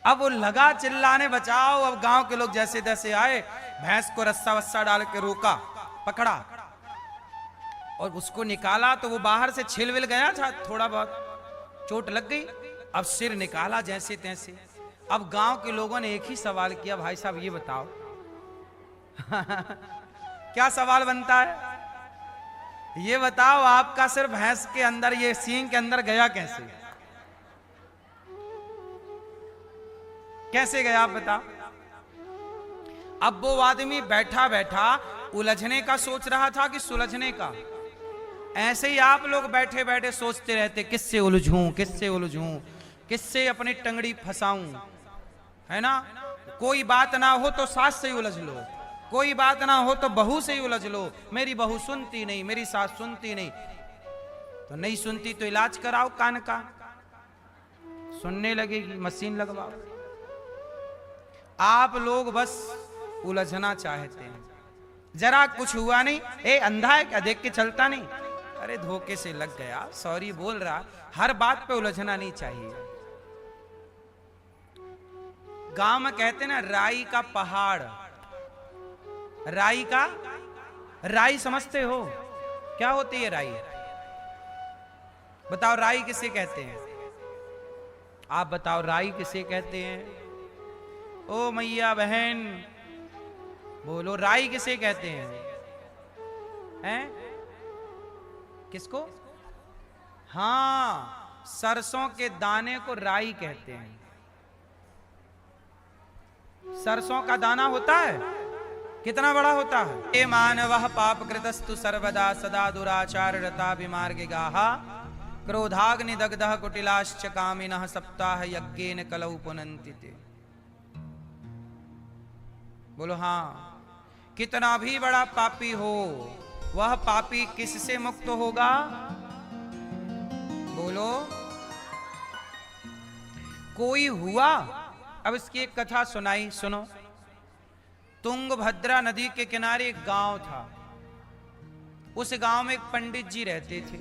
अब वो लगा चिल्लाने, बचाओ। अब गांव के लोग जैसे तैसे आए, भैंस को रस्सा वस्सा डाल के रोका, पकड़ा और उसको निकाला। तो वो बाहर से छिलविल गया था, थोड़ा बहुत चोट लग गई। अब सिर निकाला जैसे तैसे। अब गांव के लोगों ने एक ही सवाल किया, भाई साहब ये बताओ क्या सवाल बनता है, ये बताओ आपका सिर भैंस के अंदर, ये सींग के अंदर गया कैसे, कैसे गया आप बताओ। अब वो आदमी बैठा बैठा उलझने का सोच रहा था कि सुलझने का। ऐसे ही आप लोग बैठे बैठे सोचते रहते, किससे उलझूं, किससे उलझूं, किससे अपनी टंगड़ी फंसाऊं, है ना। कोई बात ना हो तो सास से ही उलझ लो, कोई बात ना हो तो बहू से ही उलझ लो। मेरी बहू सुनती नहीं, मेरी सास सुनती नहीं, तो नहीं सुनती तो इलाज कराओ कान का, सुनने लगेगी, मशीन लगवाओ। आप लोग बस उलझना चाहते हैं। जरा कुछ हुआ नहीं, ए अंधा है क्या, देख के चलता नहीं, अरे धोखे से लग गया, सॉरी बोल रहा। हर बात पे उलझना नहीं चाहिए। गांव में कहते ना राई का पहाड़, राई का, राई समझते हो क्या होती है राई, बताओ राई किसे कहते हैं, आप बताओ राई किसे कहते हैं। ओ मैया बहन बोलो, राई किसे कहते हैं? किसको? हाँ, सरसों के दाने को राई कहते हैं। सरसों का दाना होता है, कितना बड़ा होता है। ये मानवः पाप कृतस्तु सर्वदा सदा दुराचार रता विमार्गे गाहा क्रोधाग्नि दग्धः कुटिलाश्च कामिनः सप्ताह यज्ञेन कलौ पुनन्ति ते। बोलो हाँ, कितना भी बड़ा पापी हो, वह पापी किससे मुक्त होगा? बोलो, कोई हुआ। अब इसकी एक कथा सुनाई, सुनो। तुंगभद्रा नदी के किनारे एक गांव था। उस गांव में एक पंडित जी रहते थे।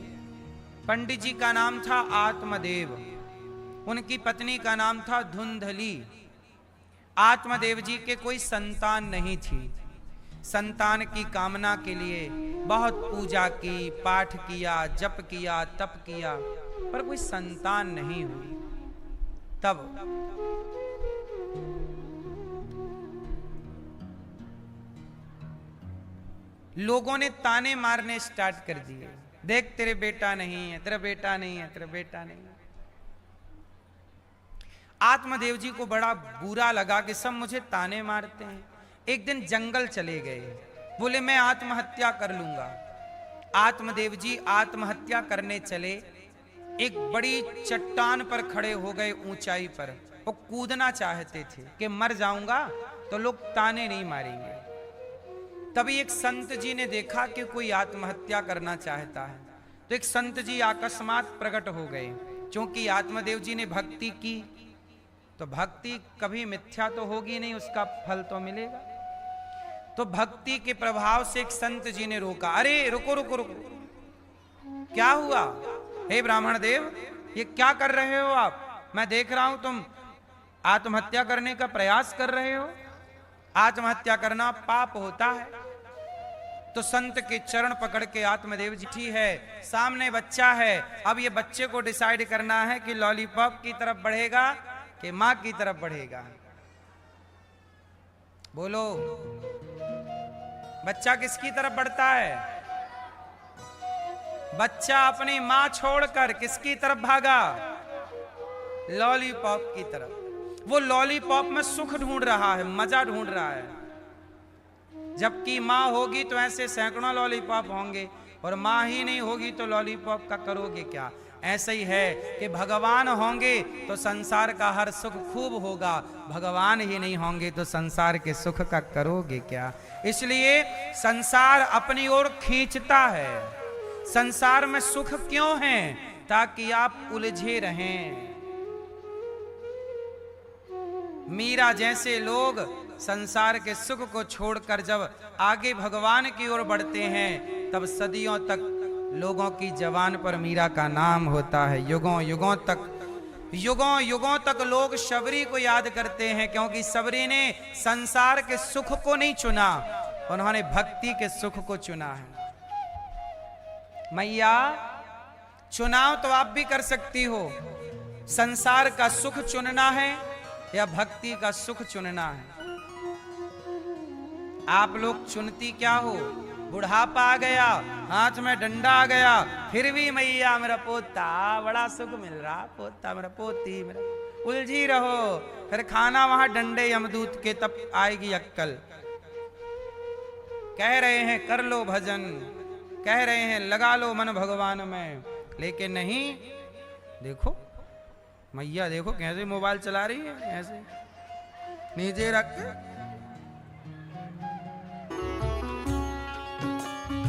पंडित जी का नाम था आत्मदेव, उनकी पत्नी का नाम था धुंधली। आत्मदेव जी के कोई संतान नहीं थी। संतान की कामना के लिए बहुत पूजा की, पाठ किया, जप किया, तप किया, पर कोई संतान नहीं हुई। तब लोगों ने ताने मारने स्टार्ट कर दिए, देख तेरे बेटा नहीं है, तेरा बेटा नहीं है, तेरा बेटा नहीं है। आत्मदेव जी को बड़ा बुरा लगा कि सब मुझे ताने मारते हैं। एक दिन जंगल चले गए, बोले मैं आत्महत्या कर लूंगा। आत्मदेव जी आत्महत्या करने चले, एक बड़ी चट्टान पर खड़े हो गए, ऊंचाई पर। वो कूदना चाहते थे कि मर जाऊंगा तो लोग ताने नहीं मारेंगे। तभी एक संत जी ने देखा कि कोई आत्महत्या करना चाहता है, तो एक संत जी अकस्मात प्रकट हो गए। क्योंकि आत्मदेव जी ने भक्ति की, तो भक्ति कभी मिथ्या तो होगी नहीं, उसका फल तो मिलेगा। तो भक्ति के प्रभाव से एक संत जी ने रोका, अरे रुको रुको रुको, क्या हुआ? हे ब्राह्मण देव, ये क्या कर रहे हो आप? मैं देख रहा हूं तुम आत्महत्या करने का प्रयास कर रहे हो। आत्महत्या करना पाप होता है। तो संत के चरण पकड़ के आत्मदेव जी, ठीक है सामने बच्चा है, अब ये बच्चे को डिसाइड करना है कि लॉलीपॉप की तरफ बढ़ेगा कि मां की तरफ बढ़ेगा। बोलो, बच्चा किसकी तरफ बढ़ता है? बच्चा अपनी मां छोड़कर किसकी तरफ भागा? लॉलीपॉप की तरफ। वो लॉलीपॉप में सुख ढूंढ रहा है, मजा ढूंढ रहा है। जबकि मां होगी तो ऐसे सैकड़ों लॉलीपॉप होंगे, और मां ही नहीं होगी तो लॉलीपॉप का करोगे क्या? ऐसा ही है कि भगवान होंगे तो संसार का हर सुख खूब होगा, भगवान ही नहीं होंगे तो संसार के सुख का करोगे क्या? इसलिए संसार अपनी ओर खींचता है। संसार में सुख क्यों है? ताकि आप उलझे रहें। मीरा जैसे लोग संसार के सुख को छोड़कर जब आगे भगवान की ओर बढ़ते हैं, तब सदियों तक लोगों की जबान पर मीरा का नाम होता है। युगों युगों तक युगों युगों तक लोग शबरी को याद करते हैं, क्योंकि शबरी ने संसार के सुख को नहीं चुना, उन्होंने भक्ति के सुख को चुना है। मैया, चुनाव तो आप भी कर सकती हो, संसार का सुख चुनना है या भक्ति का सुख चुनना है। आप लोग चुनती क्या हो? बुढ़ापा आ गया, हाथ में डंडा आ गया, फिर भी मैया मेरा पोता, बड़ा सुख मिल रहा, पोता मेरा पोती मेरा, उलझी रहो, फिर खाना वहां डंडे यमदूत के, तब आएगी अक्कल। कह रहे हैं कर लो भजन, कह रहे हैं लगा लो मन भगवान में, लेकिन नहीं। देखो मैया, देखो कैसे मोबाइल चला रही है, ऐसे नीचे रख के।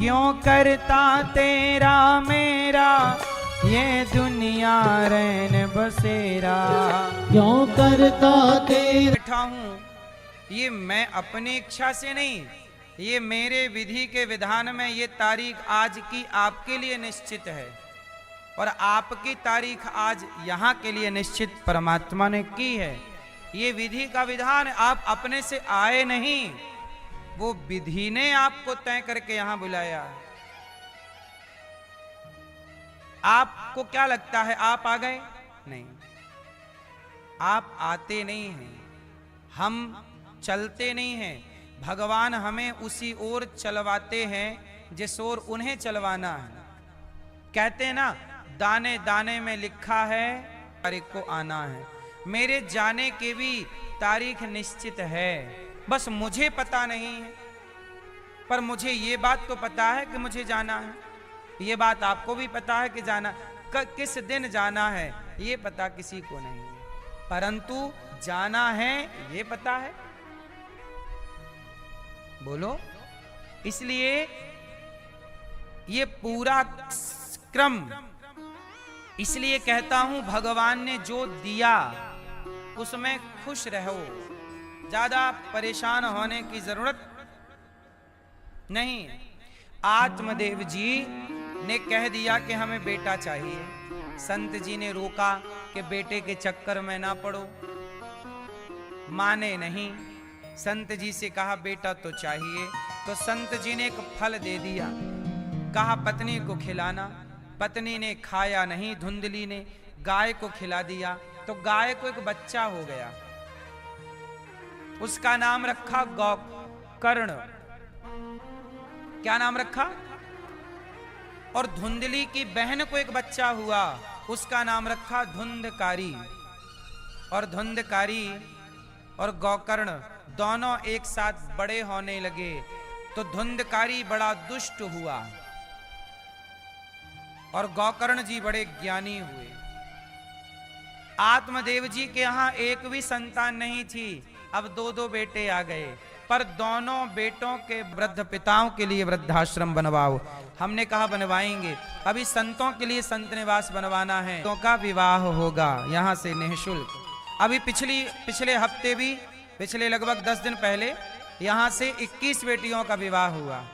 क्यों करता तेरा मेरा ये दुनिया रैन बसेरा, क्यों करता तेरा। बैठा हूं, ये मैं अपनी इच्छा से नहीं, ये मेरे विधि के विधान में ये तारीख आज की आपके लिए निश्चित है, और आपकी तारीख आज यहाँ के लिए निश्चित परमात्मा ने की है। ये विधि का विधान आप अपने से आए नहीं, वो विधि ने आपको तय करके यहां बुलाया। आपको क्या लगता है आप आ गए? नहीं, आप आते नहीं हैं, हम चलते नहीं हैं, भगवान हमें उसी ओर चलवाते हैं जिस ओर उन्हें चलवाना है। कहते हैं ना, दाने दाने में लिखा है तारीख को आना है। मेरे जाने की भी तारीख निश्चित है, बस मुझे पता नहीं है, पर मुझे ये बात तो पता है कि मुझे जाना है। ये बात आपको भी पता है कि जाना, किस दिन जाना है ये पता किसी को नहीं है, परंतु जाना है ये पता है। बोलो, इसलिए ये पूरा क्रम, इसलिए कहता हूं भगवान ने जो दिया उसमें खुश रहो, ज्यादा परेशान होने की जरूरत नहीं। आत्मदेव जी ने कह दिया कि हमें बेटा चाहिए, संत जी ने रोका कि बेटे के चक्कर में ना पड़ो, माने नहीं। संत जी से कहा बेटा तो चाहिए, तो संत जी ने एक फल दे दिया, कहा पत्नी को खिलाना। पत्नी ने खाया नहीं, धुंधली ने गाय को खिला दिया, तो गाय को एक बच्चा हो गया, उसका नाम रखा गौकर्ण। क्या नाम रखा? और धुंधली की बहन को एक बच्चा हुआ, उसका नाम रखा धुंधकारी। और धुंधकारी और गौकर्ण दोनों एक साथ बड़े होने लगे, तो धुंधकारी बड़ा दुष्ट हुआ और गौकर्ण जी बड़े ज्ञानी हुए। आत्मदेव जी के यहां एक भी संतान नहीं थी, अब दो दो बेटे आ गए, पर दोनों बेटों के वृद्ध पिताओं के लिए वृद्धाश्रम बनवाओ। हमने कहा बनवाएंगे, अभी संतों के लिए संत निवास बनवाना है, तो का विवाह होगा यहां से निःशुल्क। अभी पिछले हफ्ते भी, पिछले लगभग 10 दिन पहले यहां से 21 बेटियों का विवाह हुआ।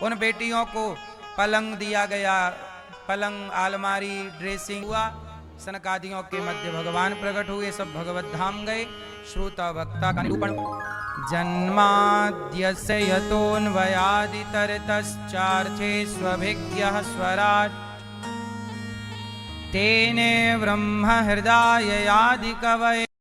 उन बेटियों को पलंग दिया गया, पलंग, अलमारी, ड्रेसिंग हुआ, सनकादियों के मध्य भगवान प्रकट हुए, सब भगवत धाम गए। श्रोता भक्ता का निरूपण। जन्माद्यस्य यतोऽन्वयादितरतश्चार्थेष्वभिज्ञः स्वराट् तेने ब्रह्म हृदय आदि कवये।